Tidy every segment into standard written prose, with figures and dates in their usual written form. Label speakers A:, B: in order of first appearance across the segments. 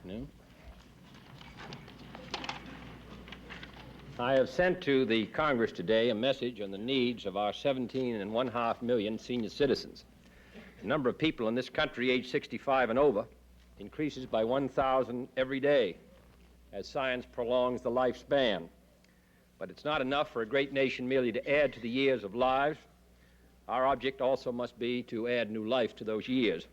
A: afternoon. I have sent to the Congress today a message on the needs of our 17.5 million senior citizens. The number of people in this country aged 65 and over increases by 1,000 every day as science prolongs the lifespan. But it's not enough for a great nation merely to add to the years of lives. Our object also must be to add new life to those years.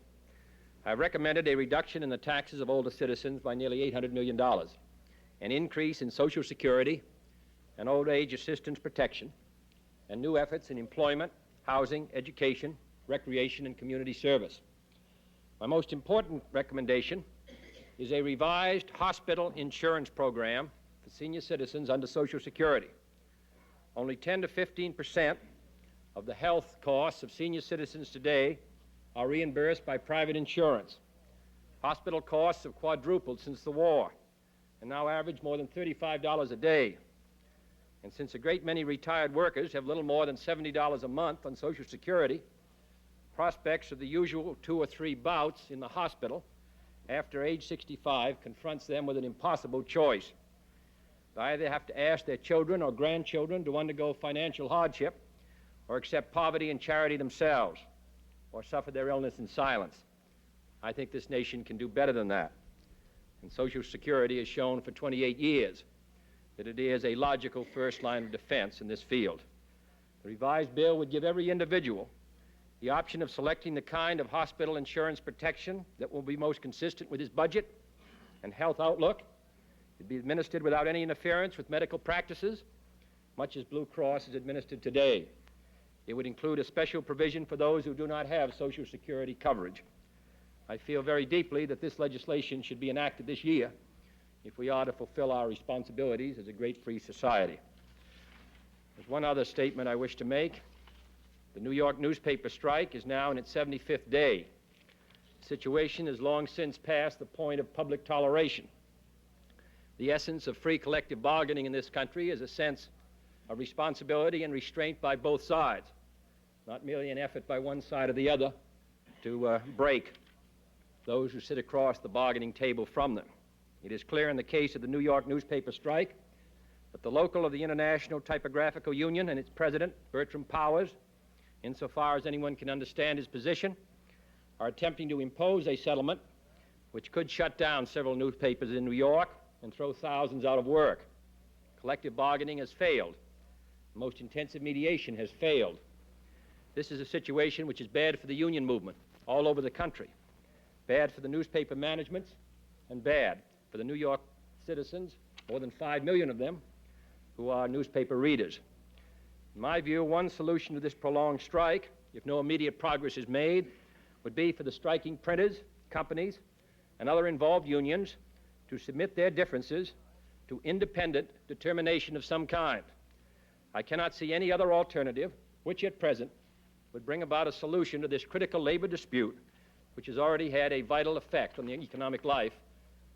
A: I've recommended a reduction in the taxes of older citizens by nearly $800 million, an increase in Social Security and old age assistance protection, and new efforts in employment, housing, education, recreation, and community service. My most important recommendation is a revised hospital insurance program for senior citizens under Social Security. Only 10 to 15% of the health costs of senior citizens today are reimbursed by private insurance. Hospital costs have quadrupled since the war and now average more than $35 a day. And since a great many retired workers have little more than $70 a month on Social Security, prospects of the usual 2 or 3 bouts in the hospital after age 65 confronts them with an impossible choice. They either have to ask their children or grandchildren to undergo financial hardship or accept poverty and charity themselves, or suffer their illness in silence. I think this nation can do better than that. And Social Security has shown for 28 years that it is a logical first line of defense in this field. The revised bill would give every individual the option of selecting the kind of hospital insurance protection that will be most consistent with his budget and health outlook. It would be administered without any interference with medical practices, much as Blue Cross is administered today. It would include a special provision for those who do not have Social Security coverage. I feel very deeply that this legislation should be enacted this year if we are to fulfill our responsibilities as a great free society. There's one other statement I wish to make. The New York newspaper strike is now in its 75th day. The situation has long since passed the point of public toleration. The essence of free collective bargaining in this country is a sense of responsibility and restraint by both sides, not merely an effort by one side or the other to break those who sit across the bargaining table from them. It is clear in the case of the New York newspaper strike that the local of the International Typographical Union and its president, Bertram Powers, insofar as anyone can understand his position, are attempting to impose a settlement which could shut down several newspapers in New York and throw thousands out of work. Collective bargaining has failed. Most intensive mediation has failed. This is a situation which is bad for the union movement all over the country, bad for the newspaper managements, and bad for the New York citizens, more than 5 million of them, who are newspaper readers. In my view, one solution to this prolonged strike, if no immediate progress is made, would be for the striking printers, companies, and other involved unions to submit their differences to independent determination of some kind. I cannot see any other alternative which at present would bring about a solution to this critical labor dispute, which has already had a vital effect on the economic life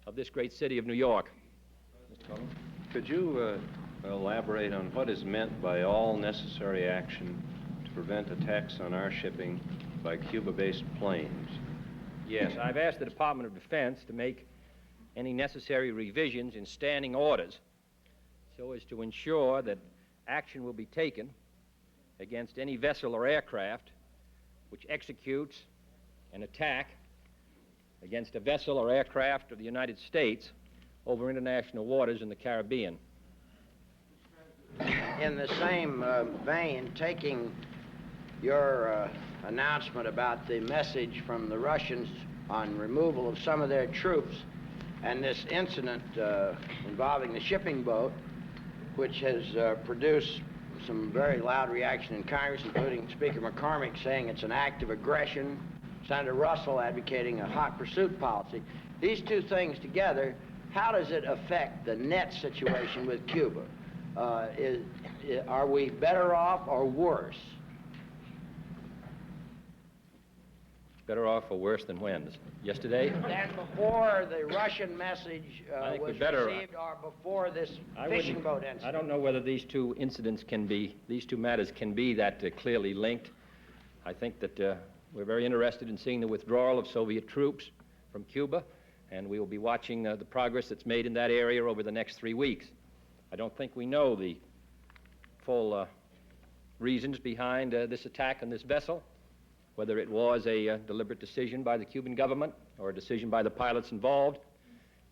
A: of this great city of New York. Mr. Collins?
B: Could you elaborate on what is meant by all necessary action to prevent attacks on our shipping by Cuba-based planes?
A: Yes, I've asked the Department of Defense to make any necessary revisions in standing orders so as to ensure that action will be taken against any vessel or aircraft which executes an attack against a vessel or aircraft of the United States over international waters in the Caribbean.
C: In the same vein, taking your announcement about the message from the Russians on removal of some of their troops and this incident involving the shipping boat, which has produced some very loud reaction in Congress, including Speaker McCormick saying it's an act of aggression, Senator Russell advocating a hot pursuit policy. These two things together, how does it affect the net situation with Cuba? Are we better off or worse?
A: Better off or worse than when? Yesterday?
C: Than before the Russian message was received, or before this fishing boat incident?
A: I don't know whether these two matters can be that clearly linked. I think that we're very interested in seeing the withdrawal of Soviet troops from Cuba, and we will be watching the progress that's made in that area over the next 3 weeks. I don't think we know the full reasons behind this attack on this vessel, whether it was a deliberate decision by the Cuban government or a decision by the pilots involved.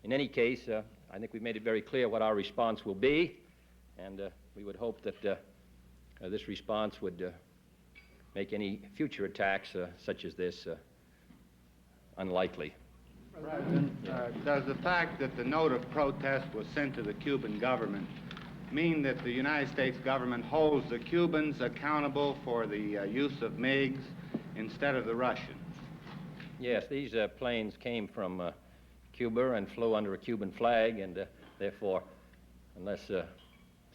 A: In any case, I think we've made it very clear what our response will be, and we would hope that this response would make any future attacks such as this unlikely.
D: President, does the fact that the note of protest was sent to the Cuban government mean that the United States government holds the Cubans accountable for the use of MiGs instead of the Russians?
A: Yes, these planes came from Cuba and flew under a Cuban flag, and therefore, unless the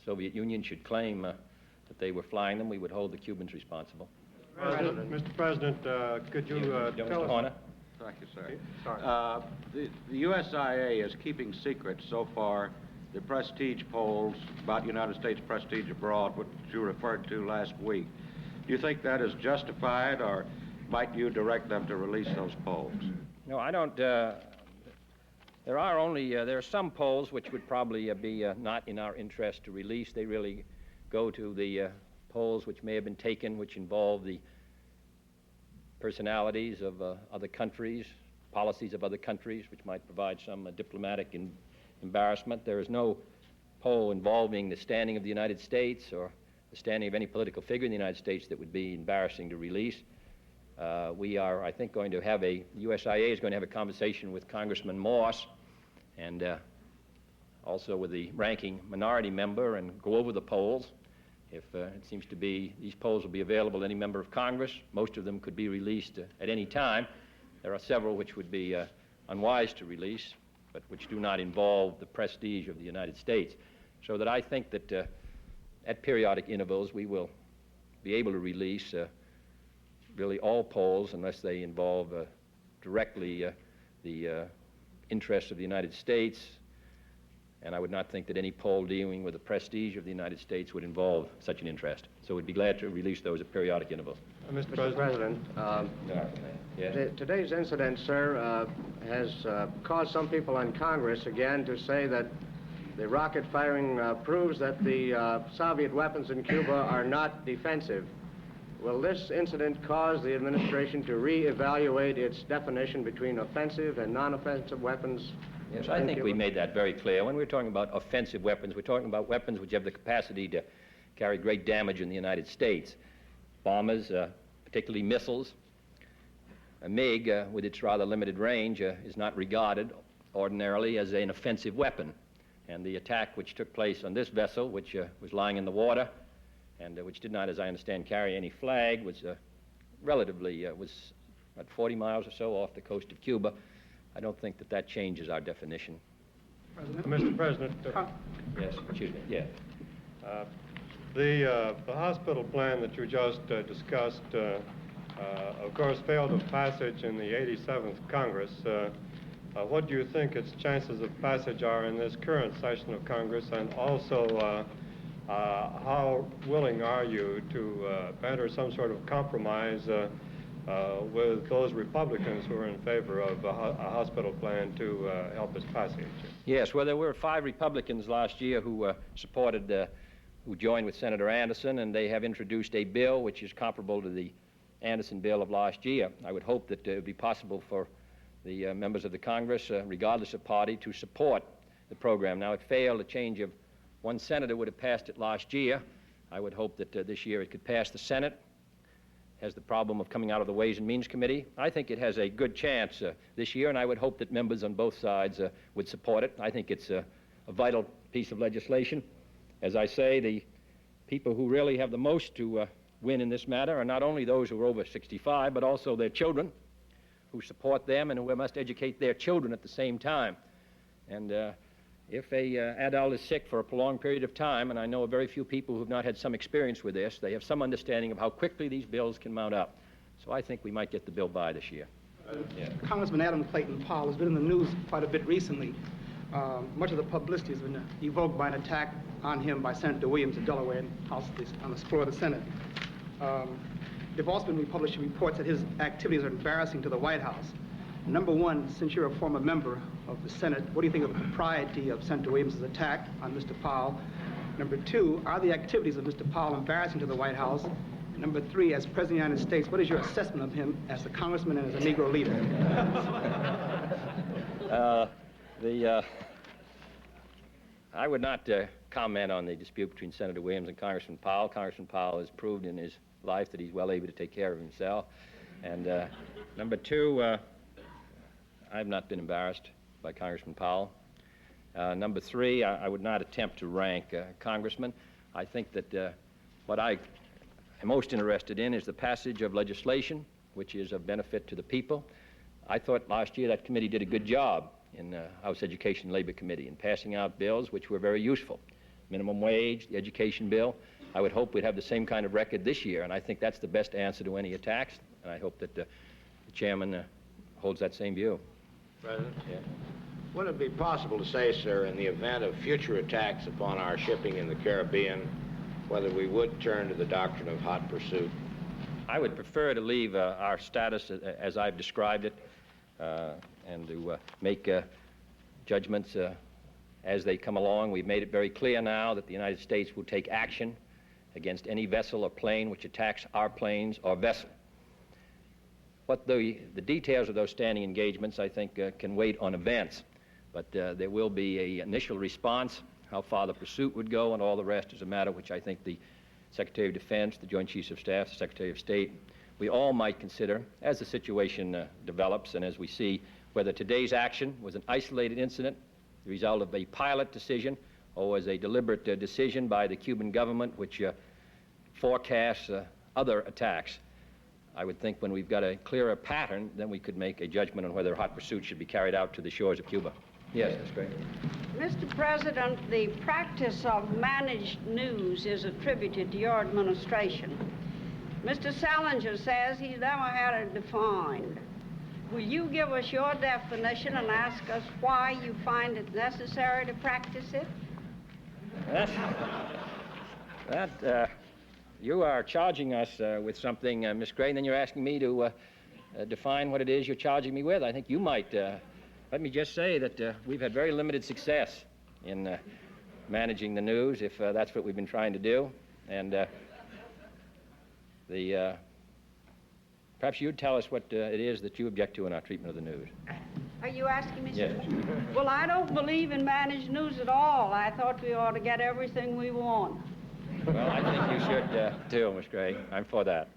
A: Soviet Union should claim that they were flying them, we would hold the Cubans responsible.
E: Mr. President, could you tell us...
A: Horner?
B: Thank you, sir.
E: Sorry.
B: The USIA is keeping secret so far the prestige polls about United States prestige abroad, which you referred to last week. Do you think that is justified, or might you direct them to release those polls?
A: No, I don't. There are some polls which would probably be not in our interest to release. They really go to the polls which may have been taken, which involve the personalities of other countries, policies of other countries, which might provide some diplomatic embarrassment. There is no poll involving the standing of the United States or the standing of any political figure in the United States that would be embarrassing to release. We are, I think, going to have USIA is going to have a conversation with Congressman Morse and also with the ranking minority member and go over the polls. If it seems to be these polls will be available to any member of Congress, most of them could be released at any time. There are several which would be unwise to release, but which do not involve the prestige of the United States. So that I think that at periodic intervals we will be able to release really all polls unless they involve directly the interests of the United States. And I would not think that any poll dealing with the prestige of the United States would involve such an interest. So we'd be glad to release those at periodic intervals.
E: Mr. President,
A: Yes.
F: Today's incident, sir, has caused some people in Congress again to say that the rocket firing proves that the Soviet weapons in Cuba are not defensive. Will this incident cause the administration to reevaluate its definition between offensive and non-offensive weapons?
A: Yes, I think we made that very clear. When we're talking about offensive weapons, we're talking about weapons which have the capacity to carry great damage in the United States. Bombers, particularly missiles. A MiG, with its rather limited range, is not regarded ordinarily as an offensive weapon. And the attack which took place on this vessel, which was lying in the water, and which did not, as I understand, carry any flag, was relatively, was about 40 miles or so off the coast of Cuba. I don't think that that changes our definition.
E: Mr. President,
A: Yes, excuse me, yeah.
E: the hospital plan that you just discussed, of course, failed of passage in the 87th Congress. What do you think its chances of passage are in this current session of Congress, and also how willing are you to enter some sort of compromise with those Republicans who are in favor of a hospital plan to help its passage?
A: Yes, well, there were 5 Republicans last year who supported, who joined with Senator Anderson, and they have introduced a bill which is comparable to the Anderson bill of last year. I would hope that it would be possible for the members of the Congress, regardless of party, to support the program. Now, it failed. A change of one senator would have passed it last year. I would hope that this year it could pass the Senate. Has the problem of coming out of the Ways and Means Committee. I think it has a good chance this year, and I would hope that members on both sides would support it. I think it's a vital piece of legislation. As I say, the people who really have the most to win in this matter are not only those who are over 65, but also their children, who support them and who must educate their children at the same time. And if a adult is sick for a prolonged period of time, and I know of very few people who have not had some experience with this, they have some understanding of how quickly these bills can mount up. So I think we might get the bill by this year.
G: Congressman Clayton Powell has been in the news quite a bit recently. Much of the publicity has been evoked by an attack on him by Senator Williams of Delaware on the floor of the Senate. There have also been published reports that his activities are embarrassing to the White House. Number one, since you're a former member of the Senate, what do you think of the propriety of Senator Williams' attack on Mr. Powell? Number two, are the activities of Mr. Powell embarrassing to the White House? Number three, as President of the United States, what is your assessment of him as a congressman and as a Negro leader?
A: I would not comment on the dispute between Senator Williams and Congressman Powell. Congressman Powell has proved in his life that he's well able to take care of himself. And number two, I've not been embarrassed by Congressman Powell. Number three, I would not attempt to rank congressmen. I think that what I am most interested in is the passage of legislation, which is of benefit to the people. I thought last year that committee did a good job in House Education and Labor Committee in passing out bills which were very useful. Minimum wage, the education bill. I would hope we'd have the same kind of record this year, and I think that's the best answer to any attacks, and I hope that the chairman holds that same view.
C: President? Yeah. Would it be possible to say, sir, in the event of future attacks upon our shipping in the Caribbean, whether we would turn to the doctrine of hot pursuit?
A: I would prefer to leave our status as I've described it and to make judgments as they come along. We've made it very clear now that the United States will take action against any vessel or plane which attacks our planes or vessel. What the details of those standing engagements, I think, can wait on events. But there will be an initial response. How far the pursuit would go and all the rest is a matter which I think the Secretary of Defense, the Joint Chiefs of Staff, the Secretary of State, we all might consider as the situation develops and as we see whether today's action was an isolated incident, the result of a pilot decision, or was a deliberate decision by the Cuban government which forecasts other attacks. I would think when we've got a clearer pattern, then we could make a judgment on whether hot pursuit should be carried out to the shores of Cuba. Yes, that's great.
H: Mr. President, the practice of managed news is attributed to your administration. Mr. Salinger says he's never had it defined. Will you give us your definition and ask us why you find it necessary to practice it?
A: You are charging us with something, Ms. Gray, and then you're asking me to define what it is you're charging me with. I think you might. Let me just say that we've had very limited success in managing the news, if that's what we've been trying to do. And perhaps you'd tell us what it is that you object to in our treatment of the news.
H: Are you asking me?
A: Yes.
H: Well, I don't believe in managed news at all. I thought we ought to get everything we want.
A: Well, I think you should too, Ms. Gray. I'm for that.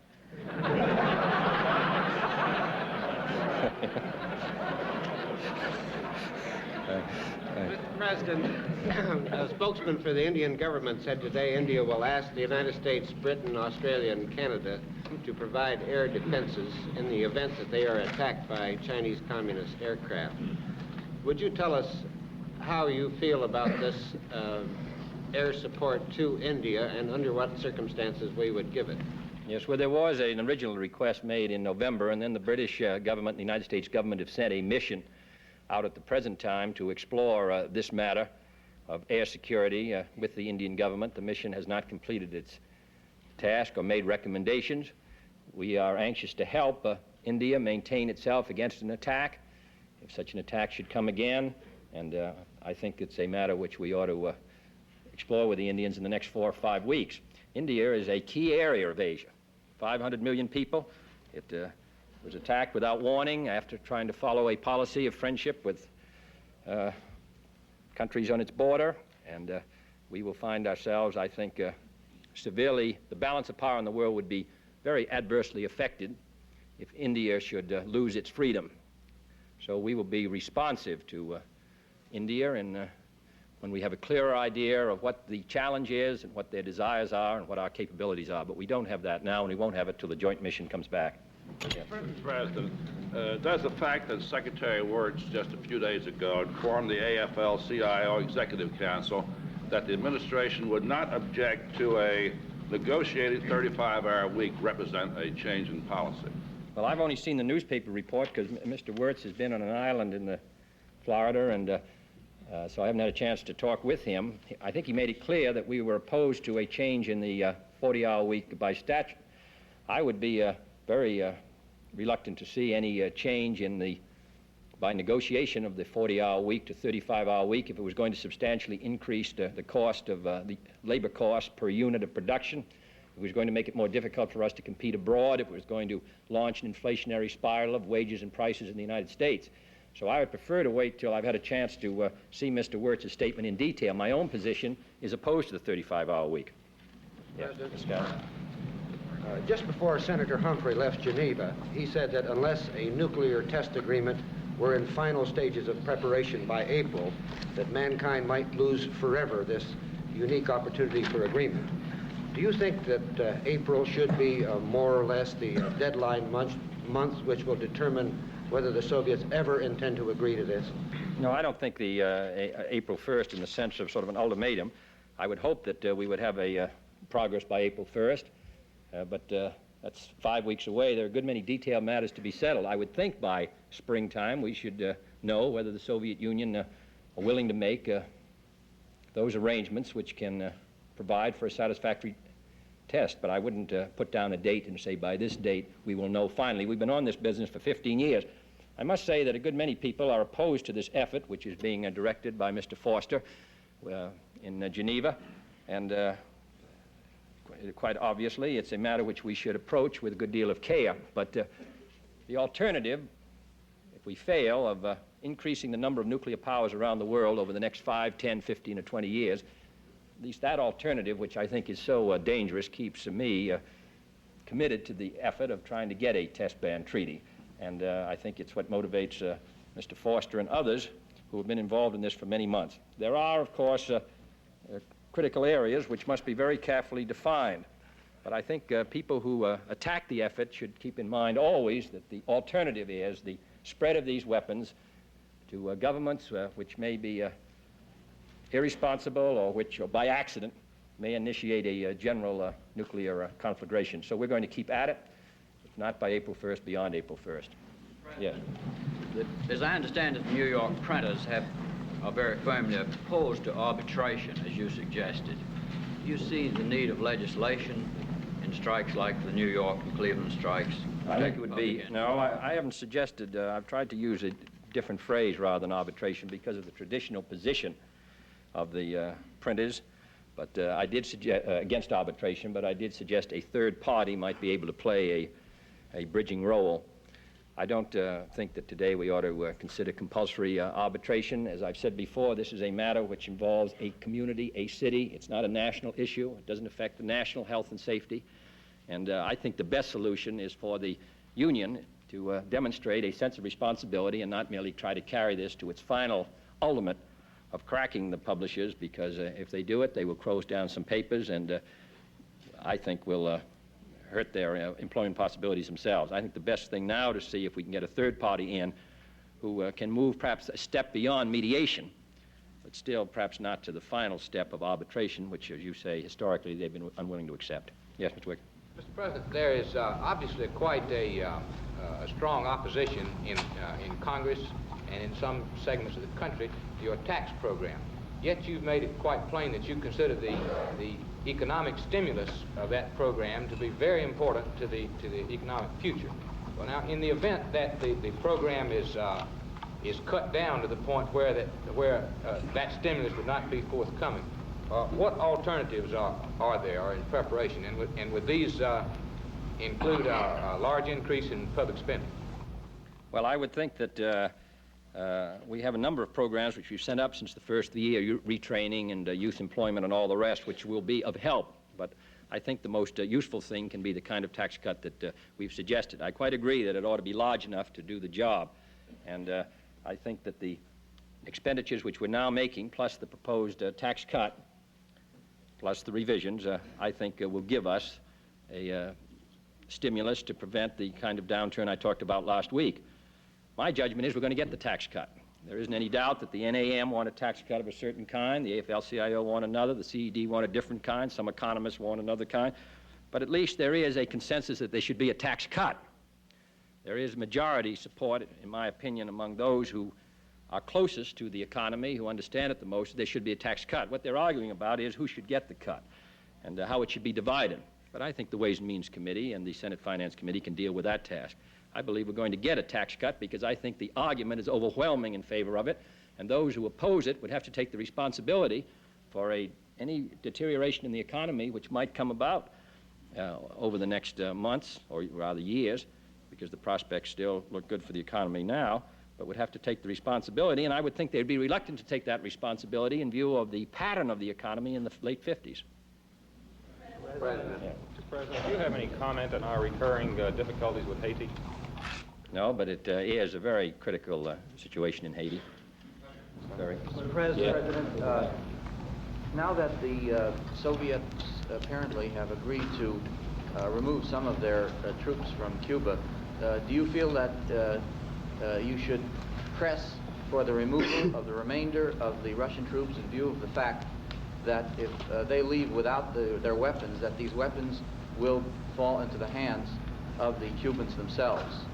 F: Mr. President, a spokesman for the Indian government said today India will ask the United States, Britain, Australia, and Canada to provide air defenses in the event that they are attacked by Chinese communist aircraft. Would you tell us how you feel about this air support to India and under what circumstances we would give it?
A: Yes, well, there was an original request made in November, and then the British government, the United States government, have sent a mission out at the present time to explore this matter of air security with the Indian government. The mission has not completed its task or made recommendations. We are anxious to help India maintain itself against an attack, if such an attack should come again, and I think it's a matter which we ought to explore with the Indians in the next 4 or 5 weeks. India is a key area of Asia. 500 million people. It was attacked without warning after trying to follow a policy of friendship with countries on its border, and we will find ourselves, I think, severely, the balance of power in the world would be very adversely affected if India should lose its freedom. So we will be responsive to India, and when we have a clearer idea of what the challenge is and what their desires are and what our capabilities are. But we don't have that now, and we won't have it till the joint mission comes back. Yes.
I: Mr. President, does the fact that Secretary Wirtz just a few days ago informed the AFL-CIO Executive Council that the administration would not object to a negotiated 35-hour week represent a change in policy?
A: Well, I've only seen the newspaper report because Mr. Wirtz has been on an island in Florida, and so I haven't had a chance to talk with him. I think he made it clear that we were opposed to a change in the 40-hour week by statute. I would be very reluctant to see any change in the by negotiation of the 40-hour week to 35-hour week, if it was going to substantially increase the cost of the labor cost per unit of production, if it was going to make it more difficult for us to compete abroad, if it was going to launch an inflationary spiral of wages and prices in the United States. So I would prefer to wait till I've had a chance to see Mr. Wirtz's statement in detail. My own position is opposed to the 35-hour week. Yes, Scott.
F: Just before Senator Humphrey left Geneva, he said that unless a nuclear test agreement were in final stages of preparation by April, that mankind might lose forever this unique opportunity for agreement. Do you think that April should be more or less the deadline month which will determine whether the Soviets ever intend to agree to this?
A: No, I don't think the April 1st in the sense of sort of an ultimatum. I would hope that we would have a progress by April 1st, but that's 5 weeks away. There are a good many detailed matters to be settled. I would think by springtime we should know whether the Soviet Union are willing to make those arrangements which can provide for a satisfactory test, but I wouldn't put down a date and say by this date we will know finally. We've been on this business for 15 years. I must say that a good many people are opposed to this effort, which is being directed by Mr. Foster in Geneva, and quite obviously it's a matter which we should approach with a good deal of care. But the alternative, if we fail, of increasing the number of nuclear powers around the world over the next 5, 10, 15, or 20 years, at least that alternative, which I think is so dangerous, keeps me committed to the effort of trying to get a test ban treaty. And I think it's what motivates Mr. Foster and others who have been involved in this for many months. There are, of course, critical areas which must be very carefully defined. But I think people who attack the effort should keep in mind always that the alternative is the spread of these weapons to governments which may be irresponsible or which, by accident, may initiate a general nuclear conflagration. So we're going to keep at it, if not by April 1st, beyond April 1st. Yes.
J: As I understand it, the New York printers are very firmly opposed to arbitration, as you suggested. Do you see the need of legislation in strikes like the New York and Cleveland strikes?
A: I think it would be, no, I haven't suggested, I've tried to use a different phrase rather than arbitration because of the traditional position of the printers, but I did suggest, against arbitration, but I did suggest a third party might be able to play a bridging role. I don't think that today we ought to consider compulsory arbitration. As I've said before, this is a matter which involves a community, a city. It's not a national issue. It doesn't affect the national health and safety. And I think the best solution is for the union to demonstrate a sense of responsibility and not merely try to carry this to its final ultimate of cracking the publishers, because if they do it, they will close down some papers and I think will hurt their employment possibilities themselves. I think the best thing now to see if we can get a third party in who can move perhaps a step beyond mediation, but still perhaps not to the final step of arbitration, which, as you say, historically they've been unwilling to accept. Yes, Mr. Wick.
K: Mr. President, there is obviously quite a strong opposition in Congress and in some segments of the country to your tax program. Yet you've made it quite plain that you consider the economic stimulus of that program to be very important to the economic future. Well, now, in the event that the program is cut down to the point where that stimulus would not be forthcoming, what alternatives are there in preparation, and would these include a large increase in public spending?
A: Well, I would think that we have a number of programs which we've sent up since the first of the year, retraining and youth employment and all the rest, which will be of help. But I think the most useful thing can be the kind of tax cut that we've suggested. I quite agree that it ought to be large enough to do the job. And I think that the expenditures which we're now making, plus the proposed tax cut, plus the revisions, I think will give us a stimulus to prevent the kind of downturn I talked about last week. My judgment is we're going to get the tax cut. There isn't any doubt that the NAM want a tax cut of a certain kind, the AFL-CIO want another, the CED want a different kind, some economists want another kind, but at least there is a consensus that there should be a tax cut. There is majority support, in my opinion, among those who are closest to the economy, who understand it the most, there should be a tax cut. What they're arguing about is who should get the cut and how it should be divided. But I think the Ways and Means Committee and the Senate Finance Committee can deal with that task. I believe we're going to get a tax cut because I think the argument is overwhelming in favor of it, and those who oppose it would have to take the responsibility for any deterioration in the economy which might come about over the next months, or rather years, because the prospects still look good for the economy now, but would have to take the responsibility, and I would think they'd be reluctant to take that responsibility in view of the pattern of the economy in the late 50s.
L: President. Mr. President, do you have any comment on our recurring difficulties with Haiti?
A: No, but it is a very critical situation in Haiti. Very.
M: Mr. President, now that the Soviets apparently have agreed to remove some of their troops from Cuba, do you feel that you should press for the removal of the remainder of the Russian troops in view of the fact that if they leave without their weapons, that these weapons will fall into the hands of the Cubans themselves?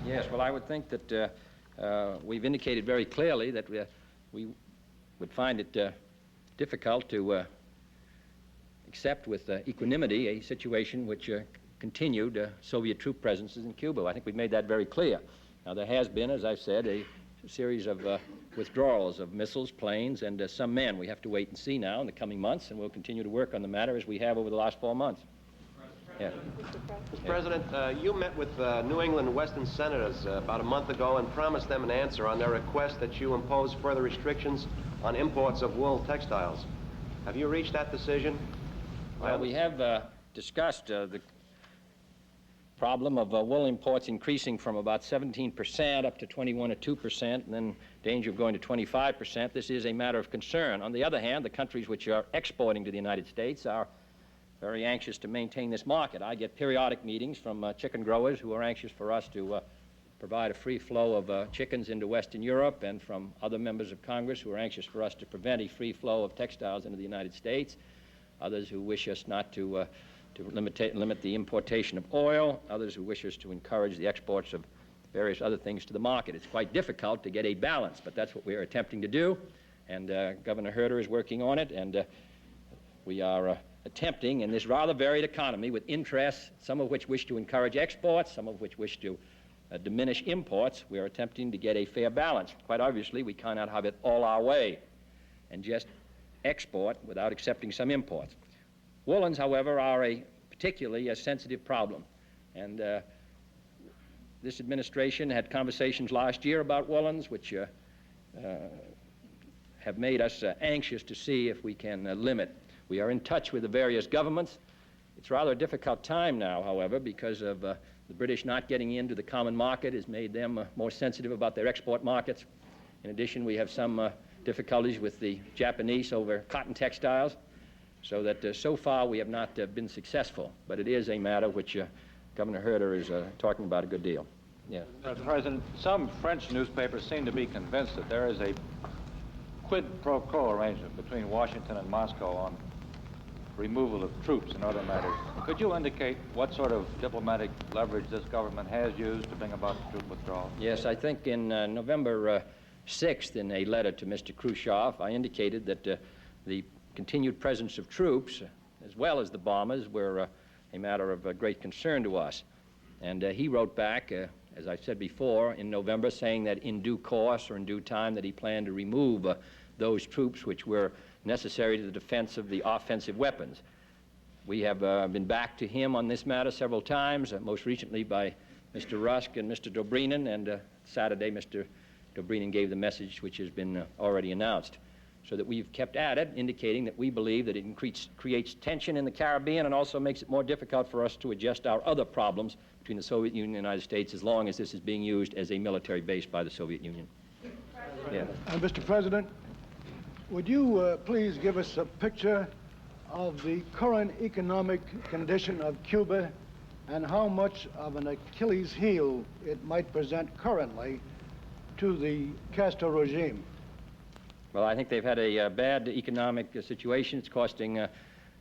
A: Yes, well, I would think that we've indicated very clearly that we would find it difficult to accept with equanimity a situation which continued Soviet troop presences in Cuba. I think we've made that very clear. Now, there has been, as I've said, a series of withdrawals of missiles, planes, and some men. We have to wait and see now in the coming months, and we'll continue to work on the matter as we have over the last 4 months. Yeah.
N: Mr. President, you met with New England and Western senators about a month ago and promised them an answer on their request that you impose further restrictions on imports of wool textiles. Have you reached that decision?
A: Well, we have discussed the problem of wool imports increasing from about 17% up to 21 or 2%, and then danger of going to 25%. This is a matter of concern. On the other hand, the countries which are exporting to the United States are very anxious to maintain this market. I get periodic meetings from chicken growers who are anxious for us to provide a free flow of chickens into Western Europe, and from other members of Congress who are anxious for us to prevent a free flow of textiles into the United States, others who wish us not to limit the importation of oil, others who wish us to encourage the exports of various other things to the market. It's quite difficult to get a balance, but that's what we are attempting to do, and Governor Herter is working on it, and we are attempting in this rather varied economy with interests, some of which wish to encourage exports, some of which wish to diminish imports. We are attempting to get a fair balance. Quite obviously, we cannot have it all our way and just export without accepting some imports. Woolens, however, are a particularly sensitive problem, and this administration had conversations last year about woolens, which have made us anxious to see if we can limit. We are in touch with the various governments. It's rather a difficult time now, however, because of the British not getting into the common market has made them more sensitive about their export markets. In addition, we have some difficulties with the Japanese over cotton textiles, so that so far we have not been successful. But it is a matter which Governor Herter is talking about a good deal. Yeah.
L: Mr. President, some French newspapers seem to be convinced that there is a quid pro quo arrangement between Washington and Moscow on removal of troops and other matters. Could you indicate what sort of diplomatic leverage this government has used to bring about the troop withdrawal?
A: Yes, I think in November 6th, in a letter to Mr. Khrushchev, I indicated that the continued presence of troops, as well as the bombers, were a matter of great concern to us. And he wrote back, as I said before, in November, saying that in due course or in due time that he planned to remove those troops which were necessary to the defense of the offensive weapons. We have been back to him on this matter several times, most recently by Mr. Rusk and Mr. Dobrynin, and Saturday Mr. Dobrynin gave the message which has been already announced. So that we've kept at it, indicating that we believe that it creates tension in the Caribbean and also makes it more difficult for us to adjust our other problems between the Soviet Union and the United States as long as this is being used as a military base by the Soviet Union. Yeah.
O: Mr. President, would you please give us a picture of the current economic condition of Cuba and how much of an Achilles heel it might present currently to the Castro regime?
A: Well, I think they've had a bad economic situation. It's costing at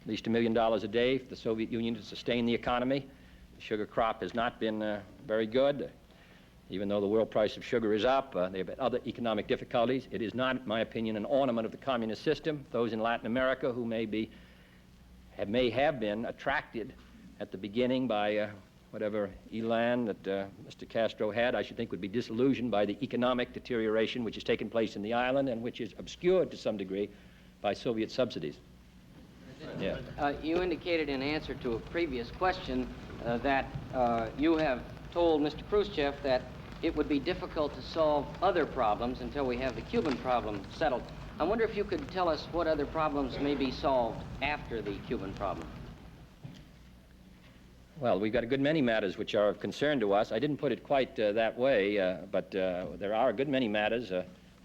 A: least $1 million a day for the Soviet Union to sustain the economy. The sugar crop has not been very good. Even though the world price of sugar is up, they've had other economic difficulties. It is not, in my opinion, an ornament of the communist system. Those in Latin America who may have been attracted at the beginning by whatever elan that Mr. Castro had, I should think would be disillusioned by the economic deterioration which has taken place in the island and which is obscured to some degree by Soviet subsidies. Yeah.
P: You indicated in answer to a previous question that you have told Mr. Khrushchev that it would be difficult to solve other problems until we have the Cuban problem settled. I wonder if you could tell us what other problems may be solved after the Cuban problem.
A: Well, we've got a good many matters which are of concern to us. I didn't put it quite that way, but there are a good many matters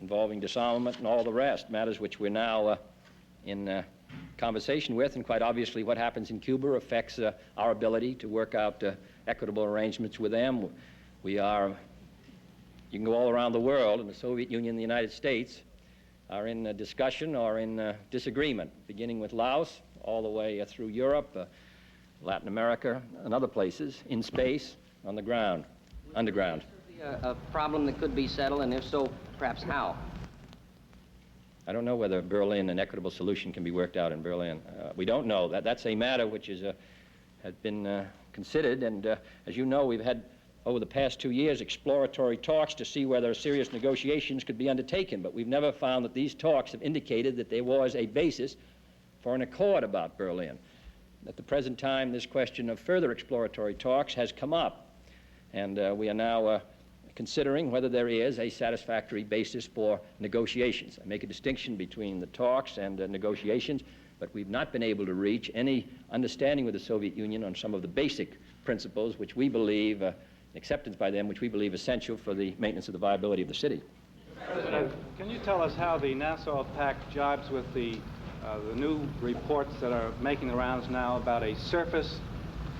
A: involving disarmament and all the rest, matters which we're now in conversation with, and quite obviously what happens in Cuba affects our ability to work out equitable arrangements with them. We are, you can go all around the world, and the Soviet Union and the United States are in discussion or in disagreement, beginning with Laos all the way through Europe, Latin America, and other places, in space, on the ground, underground.
P: A problem that could be settled, and if so, perhaps how?
A: I don't know whether Berlin, an equitable solution can be worked out in Berlin. We don't know. That's a matter which has been considered, and as you know, we've had, over the past 2 years, exploratory talks to see whether serious negotiations could be undertaken, but we've never found that these talks have indicated that there was a basis for an accord about Berlin. At the present time, this question of further exploratory talks has come up, and we are now considering whether there is a satisfactory basis for negotiations. I make a distinction between the talks and negotiations, but we've not been able to reach any understanding with the Soviet Union on some of the basic principles which we believe, acceptance by them, which we believe essential for the maintenance of the viability of the city.
L: President, can you tell us how the Nassau Pact jibes with the new reports that are making the rounds now about a surface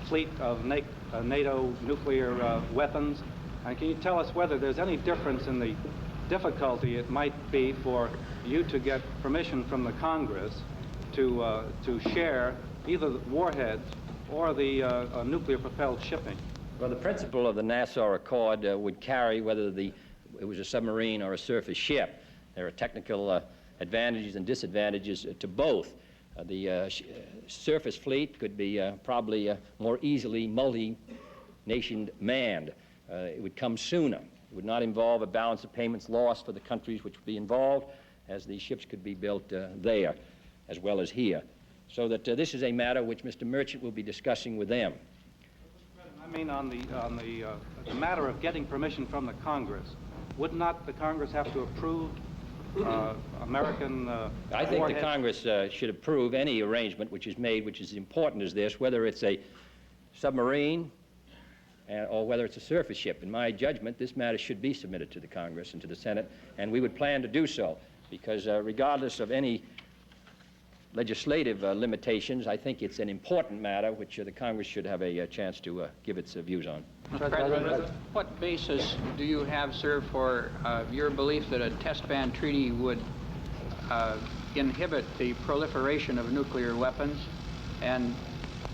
L: fleet of NATO nuclear weapons? And can you tell us whether there's any difference in the difficulty it might be for you to get permission from the Congress to share either the warheads or the nuclear-propelled shipping?
A: Well, the principle of the Nassau Accord would carry whether it was a submarine or a surface ship. There are technical advantages and disadvantages to both. The surface fleet could be probably more easily multi-nation manned. It would come sooner. It would not involve a balance of payments loss for the countries which would be involved, as the ships could be built there as well as here. So that this is a matter which Mr. Merchant will be discussing with them.
L: I mean on the matter of getting permission from the Congress. Would not the Congress have to approve American
A: I think
L: warheads?
A: the Congress should approve any arrangement which is made which is as important as this, whether it's a submarine or whether it's a surface ship. In my judgment, this matter should be submitted to the Congress and to the Senate, and we would plan to do so, because regardless of any legislative limitations, I think it's an important matter which the Congress should have a chance to give its views on.
Q: Mr. President, what basis do you have, sir, for your belief that a test ban treaty would inhibit the proliferation of nuclear weapons? And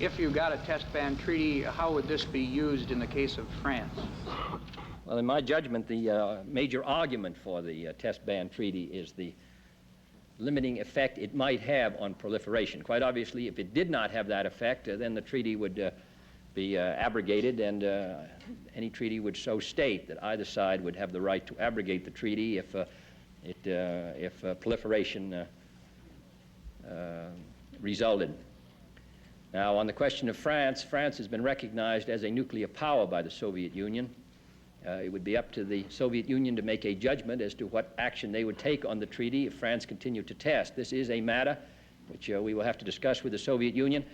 Q: if you got a test ban treaty, how would this be used in the case of France?
A: Well, in my judgment, the major argument for the test ban treaty is the limiting effect it might have on proliferation. Quite obviously, if it did not have that effect, then the treaty would be abrogated, and any treaty would so state that either side would have the right to abrogate the treaty if proliferation resulted. Now, on the question of France, France has been recognized as a nuclear power by the Soviet Union. It would be up to the Soviet Union to make a judgment as to what action they would take on the treaty if France continued to test. This is a matter which we will have to discuss with the Soviet Union.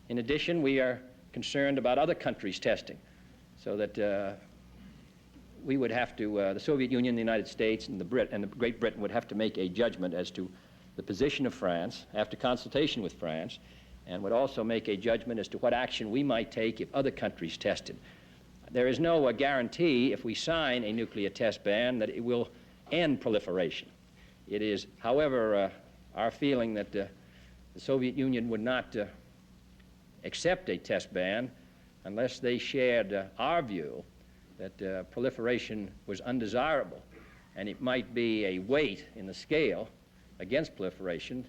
A: In addition, we are concerned about other countries testing, so that we would have to, the Soviet Union, the United States, and the Great Britain would have to make a judgment as to the position of France after consultation with France, and would also make a judgment as to what action we might take if other countries tested. There is no guarantee if we sign a nuclear test ban that it will end proliferation. It is, however, our feeling that the Soviet Union would not accept a test ban unless they shared our view that proliferation was undesirable, and it might be a weight in the scale against proliferation,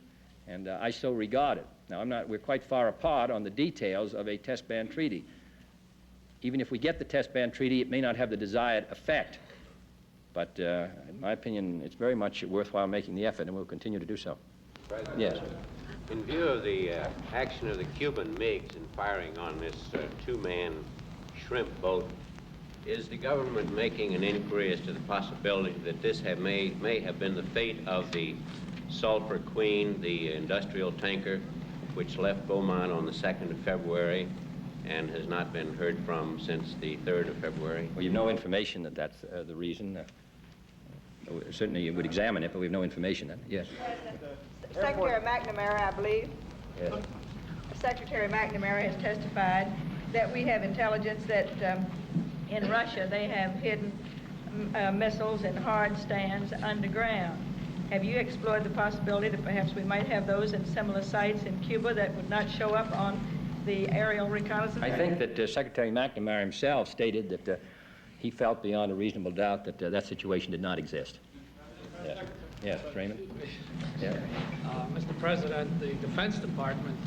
A: and I so regard it. Now, we're quite far apart on the details of a test ban treaty. even if we get the test ban treaty, it may not have the desired effect. But in my opinion, it's very much worthwhile making the effort, and we'll continue to do so.
R: President,
A: Yes.
R: in view of the action of the Cuban MiGs in firing on this two-man shrimp boat, is the government making an inquiry as to the possibility that this may have been the fate of the Sulphur Queen, the industrial tanker, which left Beaumont on the 2nd of February and has not been heard from since the 3rd of February?
A: Well, you've no information that that's the reason. Certainly you would examine it, but we have no information. Yes.
S: Secretary McNamara, I believe.
A: Yes.
S: Secretary McNamara has testified that we have intelligence that in Russia they have hidden missiles and hard stands underground. Have you explored the possibility that perhaps we might have those in similar sites in Cuba that would not show up on the aerial reconnaissance?
A: I think that Secretary McNamara himself stated that he felt beyond a reasonable doubt that that situation did not exist. Yes. Yes, Raymond? Yeah.
T: Mr. President, the Defense Department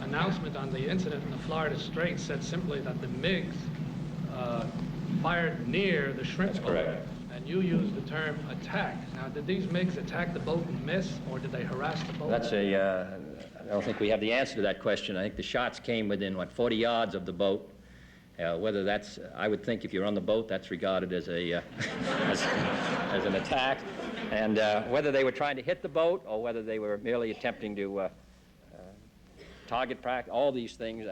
T: announcement on the incident in the Florida Straits said simply that the MiGs fired near the shrimp boat.
A: Correct.
T: And you used the term attack. Now, did these MiGs attack the boat and miss, or did they harass the boat?
A: That's I don't think we have the answer to that question. I think the shots came within, 40 yards of the boat. Whether that's, I would think if you're on the boat, that's regarded as a as an attack. And whether they were trying to hit the boat or whether they were merely attempting to target practice, all these things,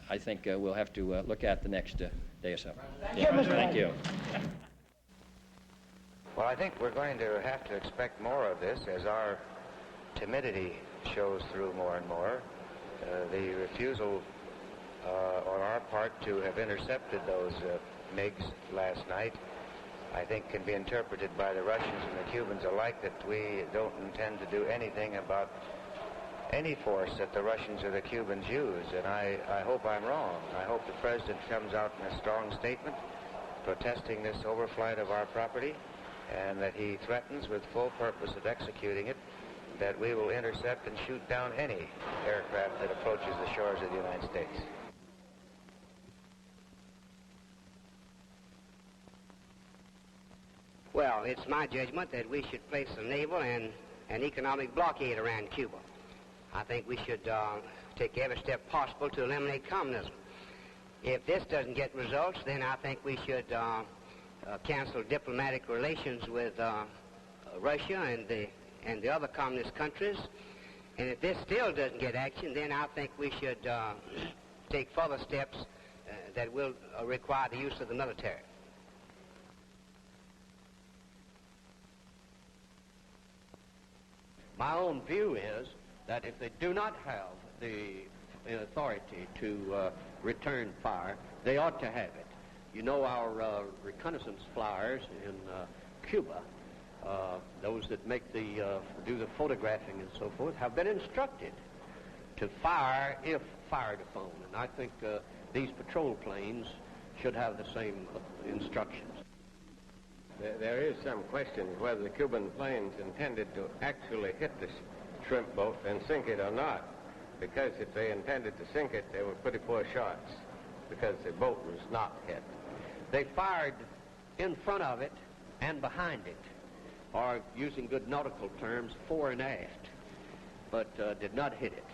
A: I think we'll have to look at the next day or so. Thank you.
U: Well, I think we're going to have to expect more of this as our timidity shows through more and more. The refusal on our part to have intercepted those MiGs last night, I think can be interpreted by the Russians and the Cubans alike that we don't intend to do anything about any force that the Russians or the Cubans use, and I hope I'm wrong. I hope the President comes out in a strong statement protesting this overflight of our property, and that he threatens with full purpose of executing it that we will intercept and shoot down any aircraft that approaches the shores of the United States.
V: Well, it's my judgment that we should place a naval and an economic blockade around Cuba. I think we should take every step possible to eliminate communism. If this doesn't get results, then I think we should cancel diplomatic relations with Russia and the other communist countries. And if this still doesn't get action, then I think we should take further steps that will require the use of the military.
W: My own view is that if they do not have the authority to return fire, they ought to have it. You know, our reconnaissance flyers in Cuba, those that make do the photographing and so forth, have been instructed to fire if fired upon. And I think these patrol planes should have the same instructions.
X: There is some question whether the Cuban planes intended to actually hit the shrimp boat and sink it or not. Because if they intended to sink it, they were pretty poor shots because the boat was not hit.
W: They fired in front of it and behind it, or using good nautical terms, fore and aft, but did not hit it.